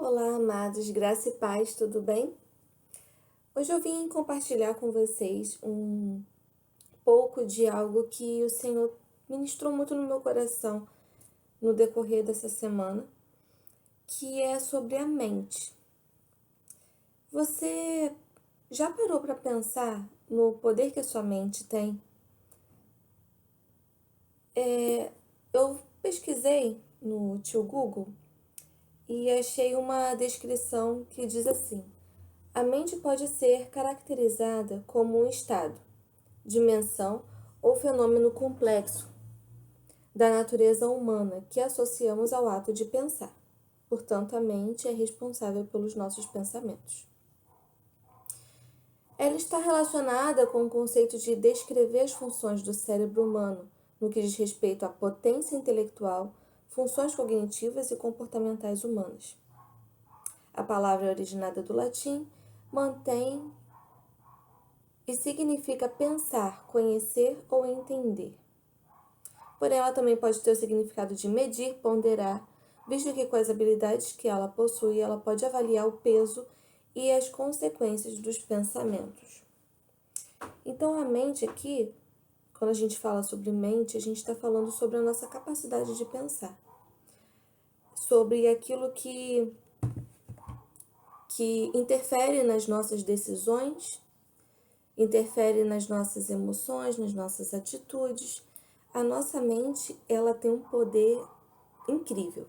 Olá, amados, graça e paz, tudo bem? Hoje eu vim compartilhar com vocês um pouco de algo que o Senhor ministrou muito no meu coração no decorrer dessa semana, que é sobre a mente. Você já parou para pensar no poder que a sua mente tem? Eu pesquisei no tio Google e achei uma descrição que diz assim: a mente pode ser caracterizada como um estado, dimensão ou fenômeno complexo da natureza humana que associamos ao ato de pensar. Portanto, a mente é responsável pelos nossos pensamentos. Ela está relacionada com o conceito de descrever as funções do cérebro humano no que diz respeito à potência intelectual, funções cognitivas e comportamentais humanas. A palavra é originada do latim, mantém e significa pensar, conhecer ou entender. Porém, ela também pode ter o significado de medir, ponderar, visto que com as habilidades que ela possui, ela pode avaliar o peso e as consequências dos pensamentos. Então, a mente aqui, quando a gente fala sobre mente, a gente está falando sobre a nossa capacidade de pensar, sobre aquilo que interfere nas nossas decisões, interfere nas nossas emoções, nas nossas atitudes. A nossa mente, ela tem um poder incrível,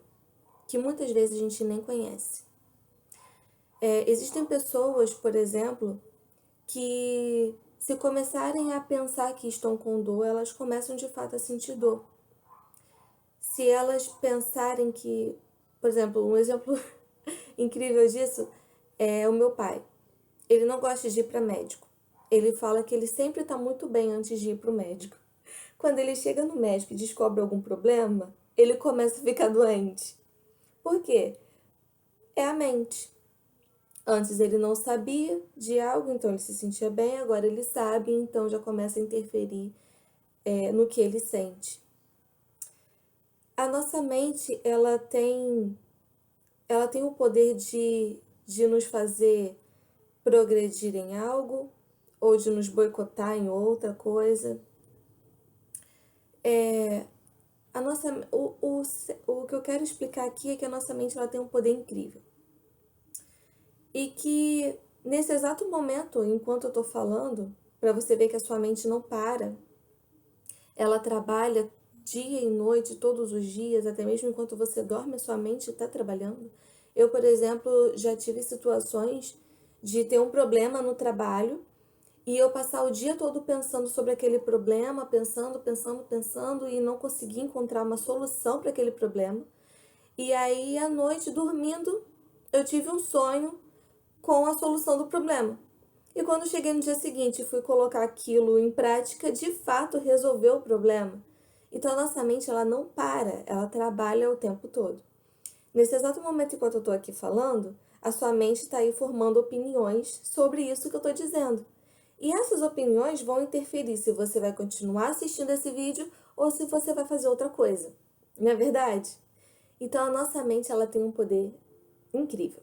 que muitas vezes a gente nem conhece. Existem pessoas, por exemplo, que se começarem a pensar que estão com dor, elas começam de fato a sentir dor. Se elas pensarem que, por exemplo, um exemplo incrível disso é o meu pai. Ele não gosta de ir para médico. Ele fala que ele sempre está muito bem antes de ir para o médico. Quando ele chega no médico e descobre algum problema, ele começa a ficar doente. Por quê? É a mente. Antes ele não sabia de algo, então ele se sentia bem, agora ele sabe, então já começa a interferir no que ele sente. A nossa mente, ela tem o poder de nos fazer progredir em algo ou de nos boicotar em outra coisa. O que eu quero explicar aqui é que a nossa mente ela tem um poder incrível. E que nesse exato momento, enquanto eu tô falando, para você ver que a sua mente não para, ela trabalha dia e noite, todos os dias, até mesmo enquanto você dorme, a sua mente está trabalhando. Eu, por exemplo, já tive situações de ter um problema no trabalho e eu passar o dia todo pensando sobre aquele problema, pensando e não conseguir encontrar uma solução para aquele problema. E aí, à noite, dormindo, eu tive um sonho com a solução do problema. E quando cheguei no dia seguinte e fui colocar aquilo em prática, de fato resolveu o problema. Então a nossa mente ela não para, ela trabalha o tempo todo. Nesse exato momento enquanto eu estou aqui falando, a sua mente está aí formando opiniões sobre isso que eu estou dizendo. E essas opiniões vão interferir se você vai continuar assistindo esse vídeo ou se você vai fazer outra coisa. Não é verdade? Então a nossa mente ela tem um poder incrível.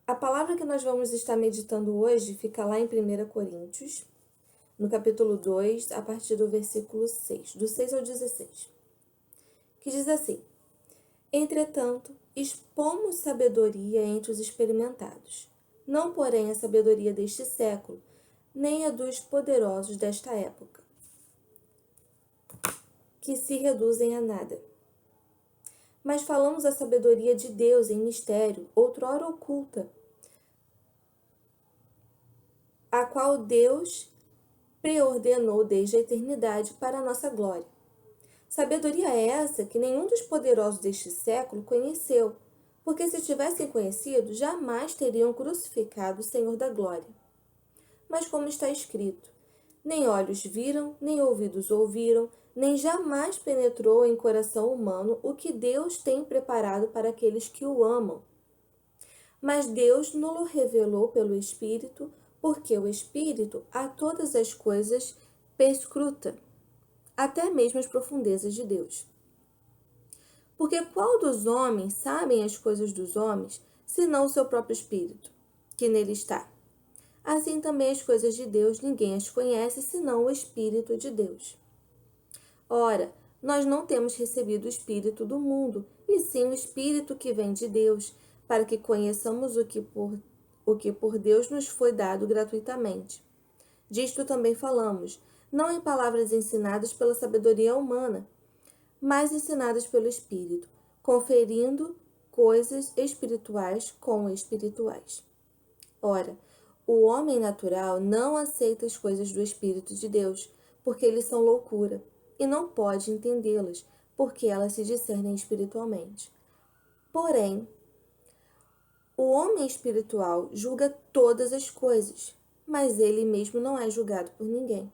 A palavra que nós vamos estar meditando hoje fica lá em 1 Coríntios, no capítulo 2, a partir do versículo 6, do 6 ao 16, que diz assim: entretanto, expomos sabedoria entre os experimentados, não porém a sabedoria deste século, nem a dos poderosos desta época, que se reduzem a nada. Mas falamos a sabedoria de Deus em mistério, outrora oculta, a qual Deus preordenou desde a eternidade para a nossa glória. Sabedoria é essa que nenhum dos poderosos deste século conheceu, porque se tivessem conhecido, jamais teriam crucificado o Senhor da glória. Mas como está escrito, nem olhos viram, nem ouvidos ouviram, nem jamais penetrou em coração humano o que Deus tem preparado para aqueles que o amam. Mas Deus nos revelou pelo Espírito, porque o Espírito a todas as coisas perscruta, até mesmo as profundezas de Deus. Porque qual dos homens sabem as coisas dos homens, senão o seu próprio espírito, que nele está? Assim também as coisas de Deus ninguém as conhece, senão o Espírito de Deus. Ora, nós não temos recebido o Espírito do mundo, e sim o Espírito que vem de Deus, para que conheçamos o que por Deus nos foi dado gratuitamente. Disto também falamos, não em palavras ensinadas pela sabedoria humana, mas ensinadas pelo Espírito, conferindo coisas espirituais com espirituais. Ora, o homem natural não aceita as coisas do Espírito de Deus, porque eles são loucura, e não pode entendê-las, porque elas se discernem espiritualmente. Porém, o homem espiritual julga todas as coisas, mas ele mesmo não é julgado por ninguém.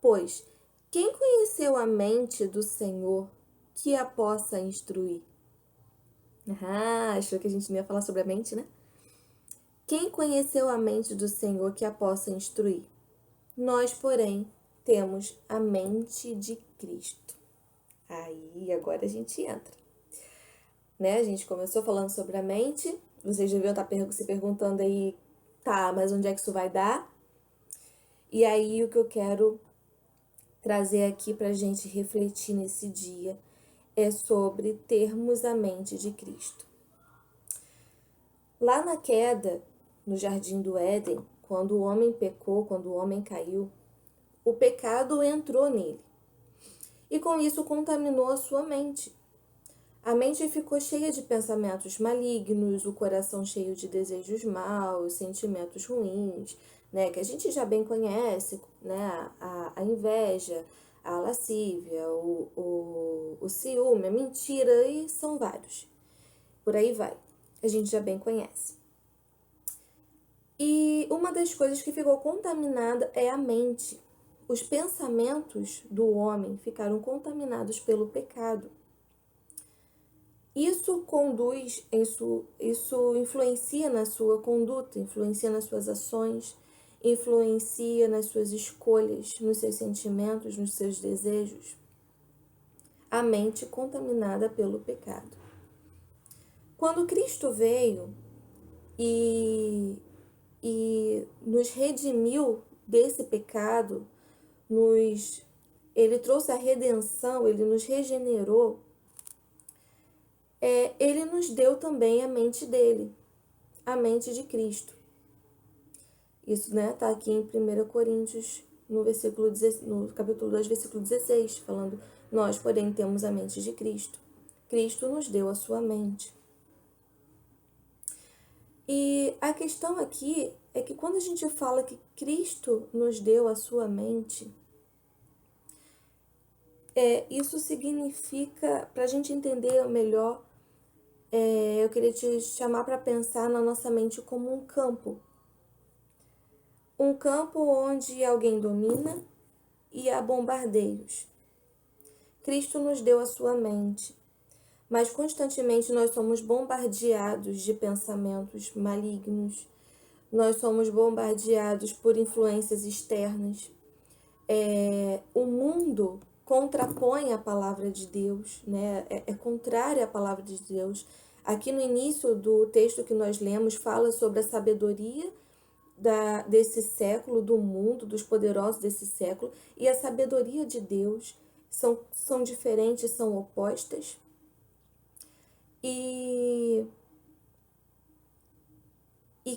Pois, quem conheceu a mente do Senhor que a possa instruir? Achou que a gente não ia falar sobre a mente, né? Quem conheceu a mente do Senhor que a possa instruir? Nós, porém, temos a mente de Cristo. Aí, agora a gente entra. Né? A gente começou falando sobre a mente. Vocês deviam estar se perguntando aí, tá, mas onde é que isso vai dar? E aí, o que eu quero trazer aqui pra gente refletir nesse dia é sobre termos a mente de Cristo. Lá na queda, no jardim do Éden, quando o homem pecou, quando o homem caiu, o pecado entrou nele. E com isso contaminou a sua mente. A mente ficou cheia de pensamentos malignos, o coração cheio de desejos maus, sentimentos ruins, né, que a gente já bem conhece, né, a inveja, a lascívia, o ciúme, a mentira, e são vários. Por aí vai. A gente já bem conhece. E uma das coisas que ficou contaminada é a mente. Os pensamentos do homem ficaram contaminados pelo pecado. Isso isso influencia na sua conduta, influencia nas suas ações, influencia nas suas escolhas, nos seus sentimentos, nos seus desejos. A mente contaminada pelo pecado. Quando Cristo veio e nos redimiu desse pecado, ele trouxe a redenção, ele nos regenerou, ele nos deu também a mente dele, a mente de Cristo. Isso, né, tá aqui em 1 Coríntios, no capítulo 2, versículo 16, falando, nós, porém, temos a mente de Cristo. Cristo nos deu a sua mente. E a questão aqui é que quando a gente fala que Cristo nos deu a sua mente, isso significa, para a gente entender melhor, eu queria te chamar para pensar na nossa mente como um campo. Um campo onde alguém domina e há bombardeios. Cristo nos deu a sua mente, mas constantemente nós somos bombardeados de pensamentos malignos, nós somos bombardeados por influências externas. O mundo contrapõe a palavra de Deus, né? É contrário à palavra de Deus. Aqui no início do texto que nós lemos, fala sobre a sabedoria desse século, do mundo, dos poderosos desse século, e a sabedoria de Deus são diferentes, são opostas. E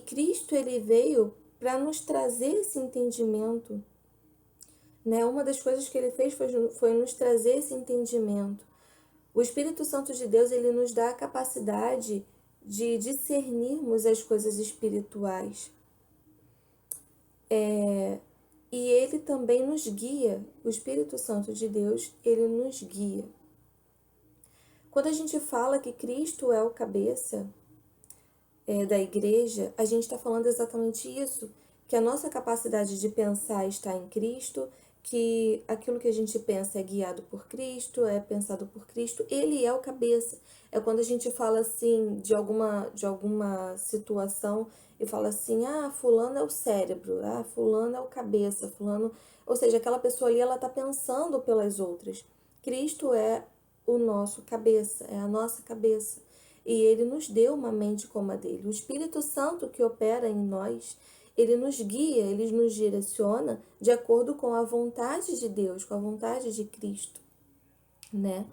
Cristo, ele veio para nos trazer esse entendimento, né? Uma das coisas que ele fez foi nos trazer esse entendimento. O Espírito Santo de Deus, ele nos dá a capacidade de discernirmos as coisas espirituais. E ele também nos guia, o Espírito Santo de Deus, ele nos guia. Quando a gente fala que Cristo é o cabeça da igreja, a gente está falando exatamente isso, que a nossa capacidade de pensar está em Cristo, que aquilo que a gente pensa é guiado por Cristo, é pensado por Cristo, ele é o cabeça. É quando a gente fala assim de alguma situação e fala assim, fulano é o cérebro, fulano é o cabeça, fulano... Ou seja, aquela pessoa ali, ela está pensando pelas outras. Cristo é o nosso cabeça, é a nossa cabeça. E ele nos deu uma mente como a dele. O Espírito Santo que opera em nós, ele nos guia, ele nos direciona de acordo com a vontade de Deus, com a vontade de Cristo, né?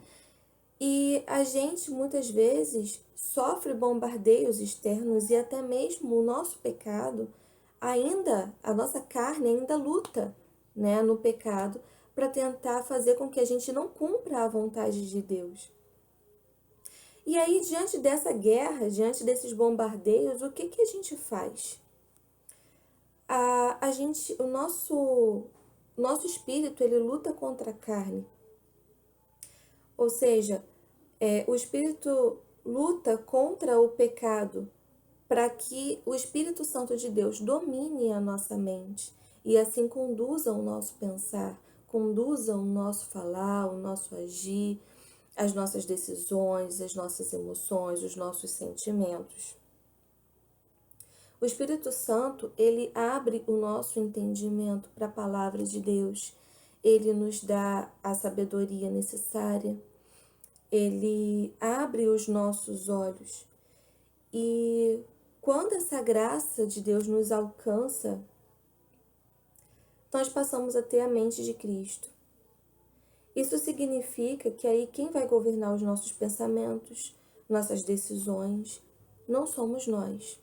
E a gente muitas vezes sofre bombardeios externos e até mesmo o nosso pecado, ainda, a nossa carne ainda luta, né, no pecado para tentar fazer com que a gente não cumpra a vontade de Deus. E aí, diante dessa guerra, diante desses bombardeios, o que que a gente faz? A gente, o nosso espírito, ele luta contra a carne. Ou seja, o espírito luta contra o pecado para que o Espírito Santo de Deus domine a nossa mente e assim conduza o nosso pensar, conduza o nosso falar, o nosso agir, as nossas decisões, as nossas emoções, os nossos sentimentos. O Espírito Santo, ele abre o nosso entendimento para a palavra de Deus. Ele nos dá a sabedoria necessária. Ele abre os nossos olhos. E quando essa graça de Deus nos alcança, nós passamos a ter a mente de Cristo. Isso significa que aí quem vai governar os nossos pensamentos, nossas decisões, não somos nós.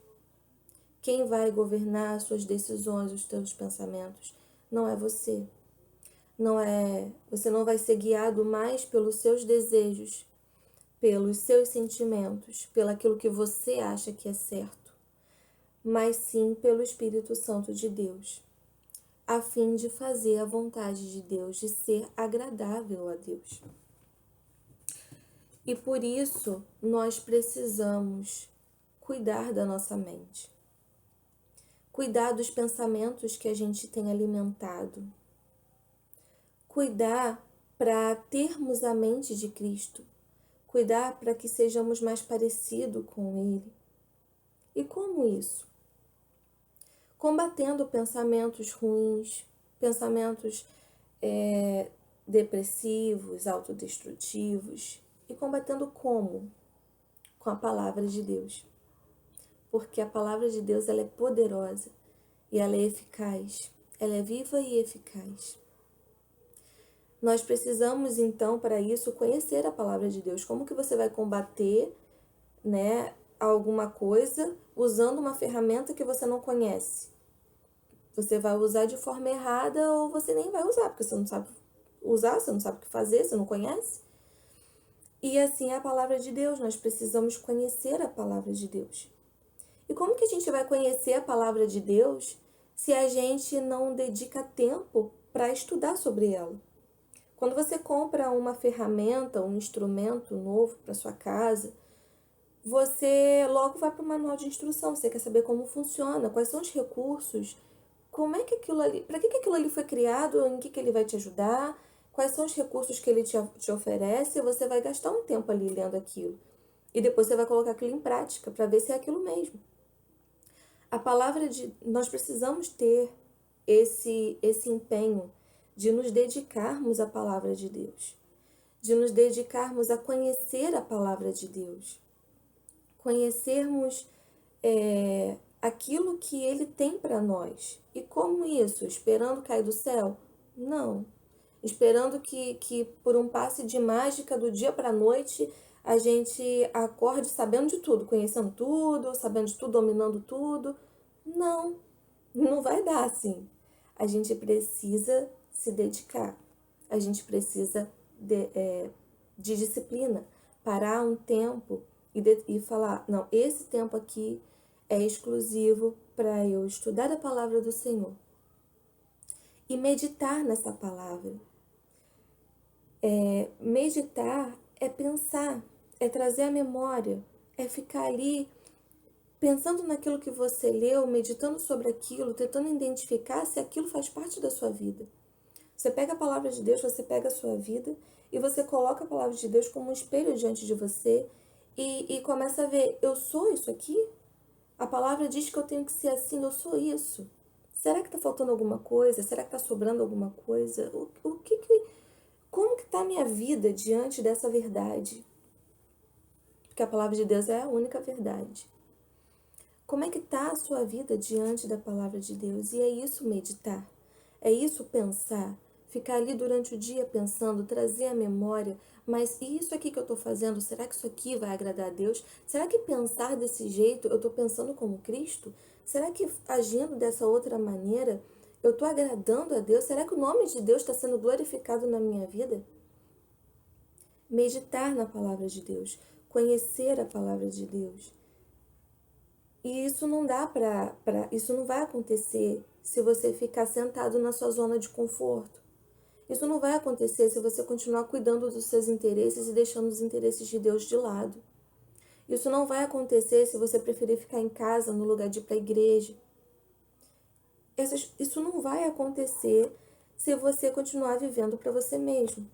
Quem vai governar as suas decisões, os teus pensamentos, não é você. Você não vai ser guiado mais pelos seus desejos, pelos seus sentimentos, pelo aquilo que você acha que é certo, mas sim pelo Espírito Santo de Deus, a fim de fazer a vontade de Deus, de ser agradável a Deus. E por isso nós precisamos cuidar da nossa mente, cuidar dos pensamentos que a gente tem alimentado, cuidar para termos a mente de Cristo, cuidar para que sejamos mais parecidos com Ele. E como isso? Combatendo pensamentos ruins, pensamentos depressivos, autodestrutivos. E combatendo como? Com a palavra de Deus. Porque a palavra de Deus, ela é poderosa e ela é eficaz. Ela é viva e eficaz. Nós precisamos, então, para isso, conhecer a palavra de Deus. Como que você vai combater, né, alguma coisa usando uma ferramenta que você não conhece? Você vai usar de forma errada ou você nem vai usar, porque você não sabe usar, você não sabe o que fazer, você não conhece. E assim é a palavra de Deus, nós precisamos conhecer a palavra de Deus. E como que a gente vai conhecer a palavra de Deus se a gente não dedica tempo para estudar sobre ela? Quando você compra uma ferramenta, um instrumento novo para sua casa, você logo vai para o manual de instrução, você quer saber como funciona, quais são os recursos, como é que aquilo ali, para que aquilo ali foi criado, em que ele vai te ajudar, quais são os recursos que ele te oferece, e você vai gastar um tempo ali lendo aquilo. E depois você vai colocar aquilo em prática para ver se é aquilo mesmo. Nós precisamos ter esse empenho de nos dedicarmos à palavra de Deus, de nos dedicarmos a conhecer a palavra de Deus, conhecermos aquilo que Ele tem para nós. E como isso? Esperando cair do céu? Não. Esperando que por um passe de mágica do dia para a noite a gente acorde sabendo de tudo, conhecendo tudo, sabendo de tudo, dominando tudo. Não, não vai dar assim. A gente precisa se dedicar, a gente precisa de disciplina, parar um tempo e falar, não, esse tempo aqui é exclusivo para eu estudar a palavra do Senhor e meditar nessa palavra. Meditar é pensar, é trazer a memória, é ficar ali pensando naquilo que você leu, meditando sobre aquilo, tentando identificar se aquilo faz parte da sua vida. Você pega a palavra de Deus, você pega a sua vida e você coloca a palavra de Deus como um espelho diante de você e começa a ver, eu sou isso aqui? A palavra diz que eu tenho que ser assim, eu sou isso. Será que está faltando alguma coisa? Será que está sobrando alguma coisa? como que está a minha vida diante dessa verdade? Porque a palavra de Deus é a única verdade. Como é que está a sua vida diante da palavra de Deus? E é isso meditar, é isso pensar, ficar ali durante o dia pensando, trazer à memória, mas e isso aqui que eu estou fazendo, será que isso aqui vai agradar a Deus? Será que pensar desse jeito, eu estou pensando como Cristo? Será que agindo dessa outra maneira, eu estou agradando a Deus? Será que o nome de Deus está sendo glorificado na minha vida? Meditar na palavra de Deus, conhecer a palavra de Deus. E isso não dá isso não vai acontecer se você ficar sentado na sua zona de conforto. Isso não vai acontecer se você continuar cuidando dos seus interesses e deixando os interesses de Deus de lado. Isso não vai acontecer se você preferir ficar em casa no lugar de ir para a igreja. Isso não vai acontecer se você continuar vivendo para você mesmo.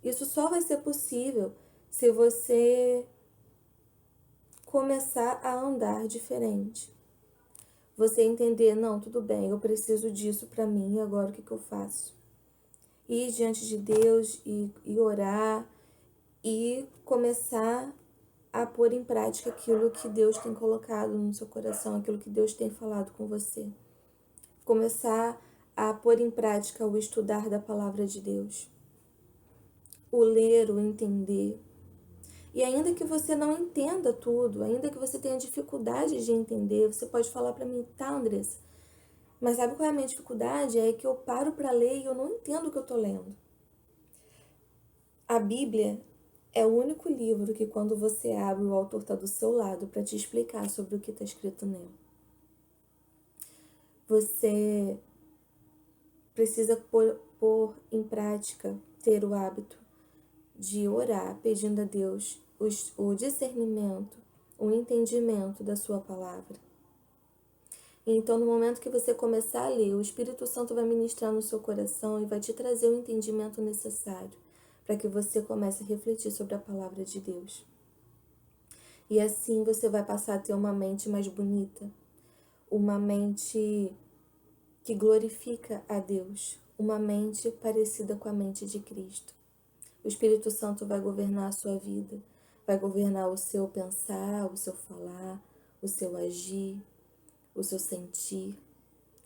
Isso só vai ser possível se você começar a andar diferente. Você entender, não, tudo bem, eu preciso disso para mim, e agora o que eu faço? Ir diante de Deus e orar e começar a pôr em prática aquilo que Deus tem colocado no seu coração, aquilo que Deus tem falado com você. Começar a pôr em prática o estudar da palavra de Deus, o ler, o entender. E ainda que você não entenda tudo, ainda que você tenha dificuldade de entender, você pode falar para mim, tá, Andressa? Mas sabe qual é a minha dificuldade? É que eu paro para ler e eu não entendo o que eu tô lendo. A Bíblia é o único livro que quando você abre, o autor está do seu lado para te explicar sobre o que está escrito nele. Você precisa pôr em prática, ter o hábito de orar, pedindo a Deus o discernimento, o entendimento da sua palavra. Então, no momento que você começar a ler, o Espírito Santo vai ministrar no seu coração e vai te trazer o entendimento necessário para que você comece a refletir sobre a palavra de Deus. E assim você vai passar a ter uma mente mais bonita, uma mente que glorifica a Deus, uma mente parecida com a mente de Cristo. O Espírito Santo vai governar a sua vida, vai governar o seu pensar, o seu falar, o seu agir, o seu sentir,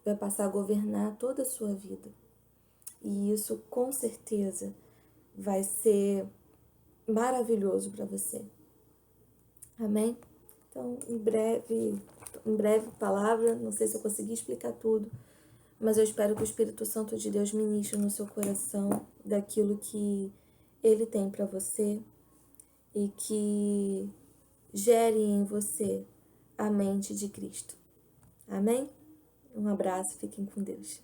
vai passar a governar toda a sua vida. E isso, com certeza, vai ser maravilhoso para você. Amém? Então, em breve palavra, não sei se eu consegui explicar tudo, mas eu espero que o Espírito Santo de Deus ministre no seu coração daquilo que Ele tem para você e que gere em você a mente de Cristo. Amém? Um abraço, fiquem com Deus.